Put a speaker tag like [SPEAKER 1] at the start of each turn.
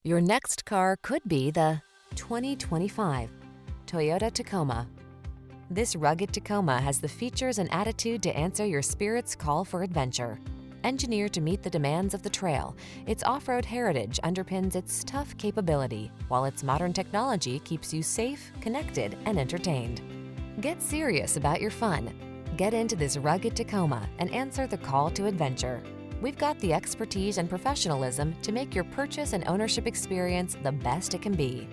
[SPEAKER 1] Your next car could be the 2025 Toyota Tacoma. This rugged Tacoma has the features and attitude to answer your spirit's call for adventure. Engineered to meet the demands of the trail, its off-road heritage underpins its tough capability, while its modern technology keeps you safe, connected, and entertained. Get serious about your fun. Get into this rugged Tacoma and answer the call to adventure. We've got the expertise and professionalism to make your purchase and ownership experience the best it can be.